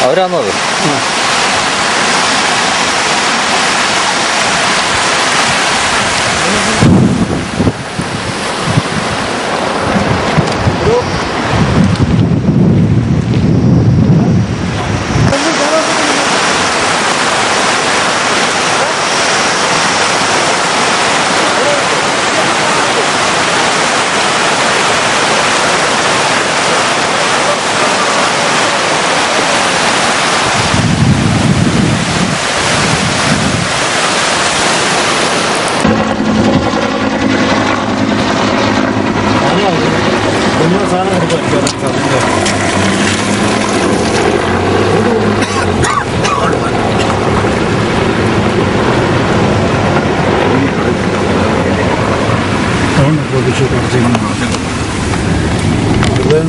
അവരാണോ അത്?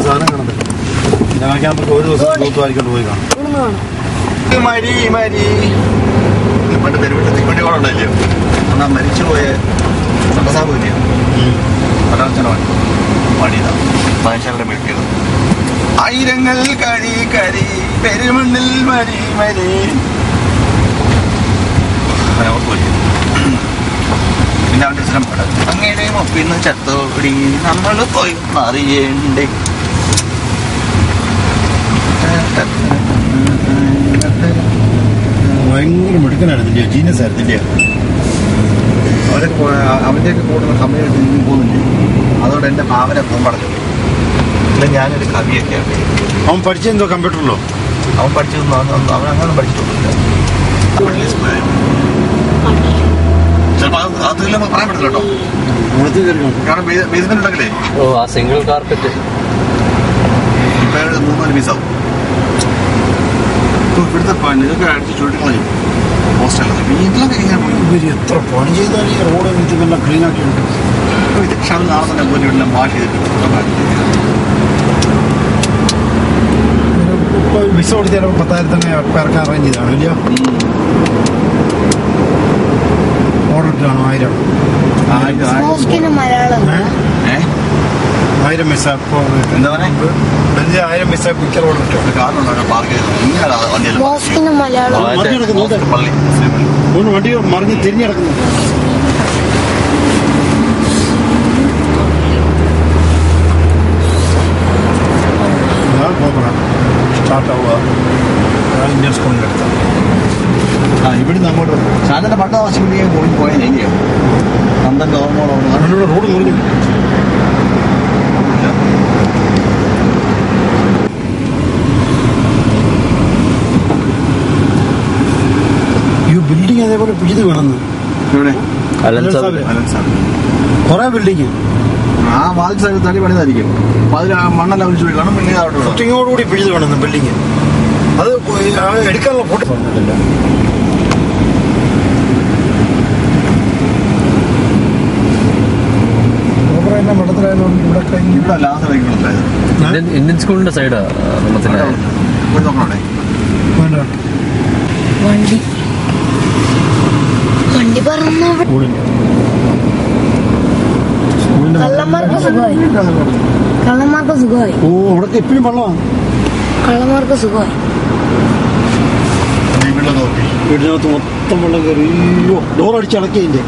സാധനം കാണത്തില്ല. നമുക്ക് ഒരു ദിവസം തൂത്തുവാരിക്കൊണ്ട് പോയി കാണാം. പണ്ട് തെരുവിട്ട് തിക്കുണ്ടികളുണ്ടല്ലോ, അന്നാ മരിച്ചുപോയ സട്ടസാബില്ല പട്ടാളച്ചനമാണ് പാടിയതാണ് മനുഷ്യരുടെ മെഴുക്കിയത്. ആയിരങ്ങൾ കരി കരി പെരുമണ്ണിൽ മരി മരി പോയി. പിന്നെ അവൻ്റെ സ്ഥലം പാടാം. അങ്ങനെ ഒപ്പിന്ന് ചത്തോടി നമ്മൾ പോയി അറിയേണ്ടേ. ഭയങ്കര മിടുക്കനായിരുന്നില്ല, ജീനിയസ് ആയിരുന്നില്ല. അവൻ്റെയൊക്കെ കൂടുതൽ കമ്മിയായിട്ട് ഇന്നും പോകുന്നില്ല. അതോടെ എൻ്റെ ഭാവന പറഞ്ഞു. ഇല്ല, ഞാനൊരു കവിയൊക്കെയാണ്. അവൻ പഠിച്ചെന്തോ കമ്പ്യൂട്ടറിലോ? അവൻ പഠിച്ചതൊന്നും അവൻ അങ്ങനെ പഠിച്ചിട്ടൊന്നുമില്ല. ചിലപ്പോൾ അതിൽ നമുക്ക് പറയാൻ പറ്റില്ല കേട്ടോ. കാരണം ബേസ്മെന്റ് ഉണ്ടെങ്കിലേ ആ സിംഗിൾ കാർപ്പറ്റ് ഇപ്പം 3-4 പീസാവും. ഇവിടുത്തെ ഇതൊക്കെ അടിച്ച് ചുരുട്ടിക്കളയും. ഹോസ്റ്റലൊക്കെ വീട്ടിലൊക്കെ ഇങ്ങനെ പോയി ഇവർ എത്ര പണി ചെയ്താൽ ഈ റോഡ് ഇതെല്ലാം ക്ലീൻ ആക്കിയിട്ടുണ്ട്. പക്ഷെ അത് നാളെ തന്നെ പോയി വീട്ടിലെ വാഷ് ചെയ്തിട്ട് ഇപ്പോൾ വിസ കൊടുത്ത് ചിലപ്പോൾ 10,000 തന്നെ പേർക്ക് അറേഞ്ച് ചെയ്താണ്. ഇല്ല, ഓർഡർ ഇട്ടാണോ 1000 മിസ്സ. ഇപ്പോൾ എന്താ പറയുക, 1000 മിസ്സ പിക്ചർ ഓർഡർ ഇട്ടു. കാറുണ്ടാക്കാൻ പാർക്ക് ചെയ്തു. ഇങ്ങനെ പള്ളി വണ്ടി മറിഞ്ഞ് തിരിഞ്ഞിടക്കുന്നു. സ്റ്റാർട്ടാവുക ഇന്ത്യൻ സ്കൂളിൻ്റെ അടുത്ത്. ഇവിടുന്ന് അങ്ങോട്ട് ഷാജന്റെ പട്ട ആശുപത്രിയെ പോയി പോയാൽ എങ്ങനെയാണ് പന്തന്റെ ഓർമ്മ റോഡ് മുറിഞ്ഞു. ഈ ബിൽഡിംഗ് അതേപോലെ പിഴുത് വേണമെന്ന്. ഇവിടെ കുറെ ബിൽഡിങ് ആ വാതിൽ സൈഡ് തടി പണിതായിരിക്കും. അപ്പൊ അതിൽ മണ്ണെല്ലാം ഒഴിച്ചു കാണും. പിന്നെ ഫുട്ടിങ്ങോടുകൂടി പിഴുത് വേണമെന്ന് ബിൽഡിങ്. അത് എടുക്കാനുള്ള ഫോട്ടോ വന്നിട്ടില്ല. ഇന്ത്യൻ സ്കൂളിന്റെ സൈഡാ വണ്ടി പറന്നു. കള്ളന്മാർക്ക് സുഖമായി. ഓ, അവിടത്തെ എപ്പോഴും വെള്ളമാണ്. കള്ളന്മാർക്ക് സുഖമായി. വീടിനകത്ത് മൊത്തം വെള്ളം കയറി. അയ്യോ, ഡോർ അടിച്ചടക്കിയതിന്റെ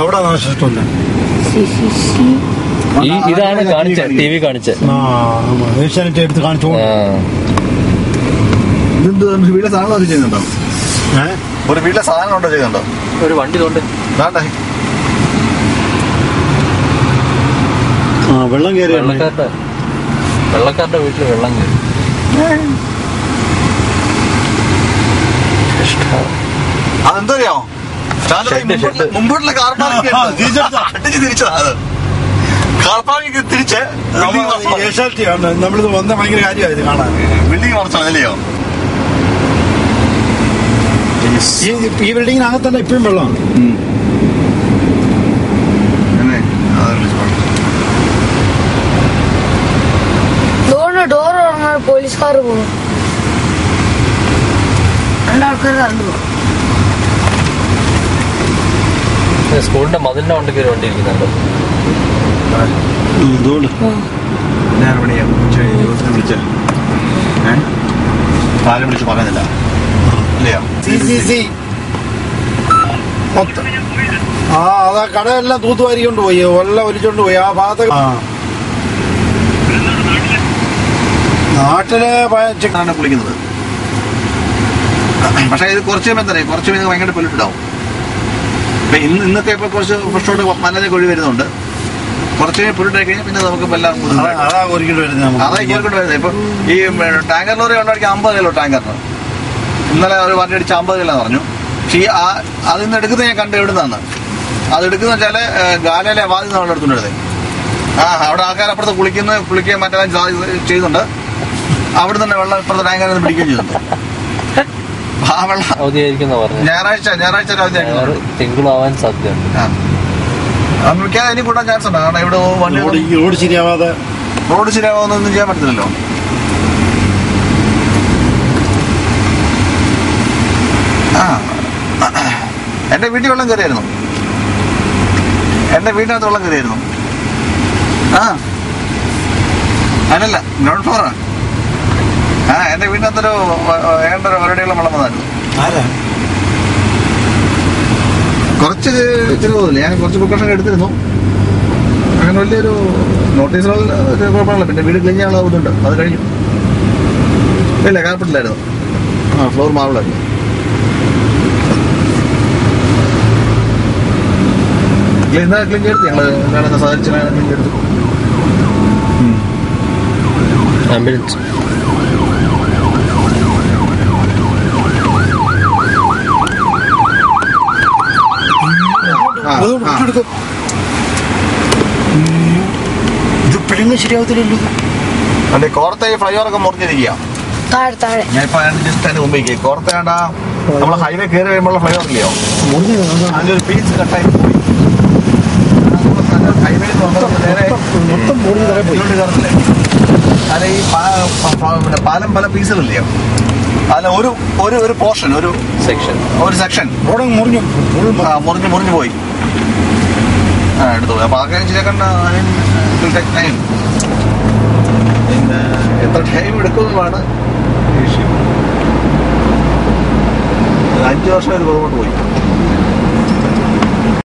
അവിടെ നാശിച്ചിട്ടുണ്ട്. ഇതാണ് കാണിച്ച ടി വി കാണിച്ച ഏഷ്യാനെറ്റ് എടുത്ത് കാണിച്ചു. വീട്ടിലെ സാധനം അത് ചെയ്യുന്നുണ്ടോ? ഒരു വീട്ടിലെ സാധനം ഉണ്ടോ ചെയ്യുന്നുണ്ടോ? ഒരു വണ്ടി കൊണ്ട് വെള്ളം കയറി. വെള്ളക്കാരുടെ വീട്ടിൽ വെള്ളം കയറി. അതെന്തോ അറിയാമോ, മുമ്പോട്ടുള്ള കാർ തിരിച്ചത് കാർ പാർക്കിംഗ് തിരിച്ച് ഏഷ്യാനെറ്റിയാണ് നമ്മളിത് വന്ന ഭയങ്കര കാര്യമായത് കാണാൻ. ബിൽഡിംഗ് മറച്ചോ ഈ ബിൽഡിങ്ങിനകത്തല്ല ഇപ്പോഴും വെള്ളമാണ്. ഡോർ പോലീസുകാർ പോകും. അതുകൊണ്ട് ആൾക്കാർ കറണ്ട് പോകും. സ്കൂളിന്റെ മതിലിന്റെ കൊണ്ട് കയറി വണ്ടി ഇരിക്കുന്നുണ്ട്. ഞാൻ എവിടെയാ ജോസിനെ വിളിച്ച ആരും വിളിച്ച് പറയുന്നില്ല ഇല്ലയോ? മൊത്തം അതാ കടയെല്ലാം തൂത്തുവാരിക്കൊണ്ട് പോയി, എല്ലാം ഒലിച്ചോണ്ട് പോയി. ആ ഭാഗത്ത് നാട്ടിലെ ആണ് കുളിക്കുന്നത്. പക്ഷെ ഇത് കുറച്ച് ഭയങ്കര പൊല്ലിട്ടുണ്ടാവും. ഇപ്പൊ ഇന്നൊക്കെ ഇപ്പൊ കുറച്ച് ഫ്രഷോട്ട് നല്ല കൊഴി വരുന്നുണ്ട്. കുറച്ച് പൊല്ലിട്ടായി കഴിഞ്ഞാൽ പിന്നെ നമുക്ക് എല്ലാം അതാ കോരിക്കൊണ്ട് വരുന്നത്. അതാ കോരിക്കൊണ്ട് വരുന്നത്. ഇപ്പൊ ഈ ടാങ്കർ ലോറി ഉണ്ടാക്കി 50 കിലോ ടാങ്കറിന് ഇന്നലെ ഒരു വണ്ടി അടിച്ച് 50 കിലോ പറഞ്ഞു. പക്ഷെ അതിൽ നിന്ന് എടുക്കുന്നത് ഞാൻ കണ്ട് എവിടുന്നാന്ന്. അത് എടുക്കുന്ന വെച്ചാല് ഗാലയിലെ വാതിൽ നമ്മൾ എടുത്തുകൊണ്ടിരുന്നത്. അവിടെ ആൾക്കാർ അപ്പുറത്ത് കുളിക്കുക മറ്റെല്ലാം ചെയ്യുന്നുണ്ട്. അവിടെ തന്നെ വെള്ളം ഇപ്പുറത്തെ ടാങ്കറിൽ നിന്ന് പിടിക്കുകയും ചെയ്യുന്നുണ്ട്. ആ വെള്ളം ഞായറാഴ്ച തിങ്കളാവാൻ സാധ്യതയുണ്ട്. മിക്കാതെ ഇനി കൂട്ടാൻ ചാൻസ് ഉണ്ട്. കാരണം ഇവിടെ റോഡ് ശരിയാവാതെ ഒന്നും ചെയ്യാൻ പറ്റത്തില്ലല്ലോ. എന്റെ വീട്ടിൽ വെള്ളം കയറിയായിരുന്നു. എന്റെ വീടിനകത്ത് വെള്ളം കയറിയായിരുന്നു. അല്ലല്ല, ഗ്രൗണ്ട് ഫ്ലോറാ. എന്റെ വീടിനകത്തൊരു ഒരടിയുള്ള വെള്ളം വന്നായിരുന്നു. കുറച്ച് ചെറുതല്ല, ഞാൻ കുറച്ച് പ്രിക്കോഷൻ എടുത്തിരുന്നു. അങ്ങനെ വലിയൊരു നോട്ടീസുകൾ കുഴപ്പമില്ല. പിന്നെ വീട് ക്ലീൻ ചെയ്യാനുള്ള ഇതുണ്ട്, അത് കഴിഞ്ഞു. ഇല്ല, കാർപ്പറ്റിലായിരുന്നു. ഫ്ലോർ മാർബിളായിരുന്നു. ക്ലീൻ ചെയ്തെടുത്തു. ഞങ്ങള് വേണമെന്ന് സാധിച്ചു ക്ലീൻ ചെയ്തെടുത്തു. ആംബുലൻസ് ഇതിപ്പോഴൊന്നും ശരിയാവത്തില്ലല്ലോ. അല്ലെ കോർത്ത ഈ ഫ്ലൈ ഓവറൊക്കെ മുറിഞ്ഞിരിക്കുക. താഴെ ഞാൻ ഇപ്പൊ ജസ്റ്റ് അതിന് മുമ്പേക്ക് കോർത്ത വേണ്ട നമ്മളെ ഹൈവേ കയറി കഴിയുമ്പോൾ ഫ്ലൈ ഓവർ ഇല്ലയോ, അതിന്റെ ഒരു പീസ് കട്ടായി പോയി. ഹൈവേ അല്ല ഈ പാലം പല പീസുകളില്ലയോ, അതിൽ ഒരു പോർഷൻ ഒരു സെക്ഷൻ മുറിഞ്ഞു പോയി. എടുത്തു. അപ്പൊ ആൾക്കാർ ശരിയാക്കണ്ട. ടൈം പിന്നെ എത്ര ടൈം എടുക്കുന്നതാണ് വിഷയം. 5 വർഷം ഒരു പുറകോട്ട് പോയി.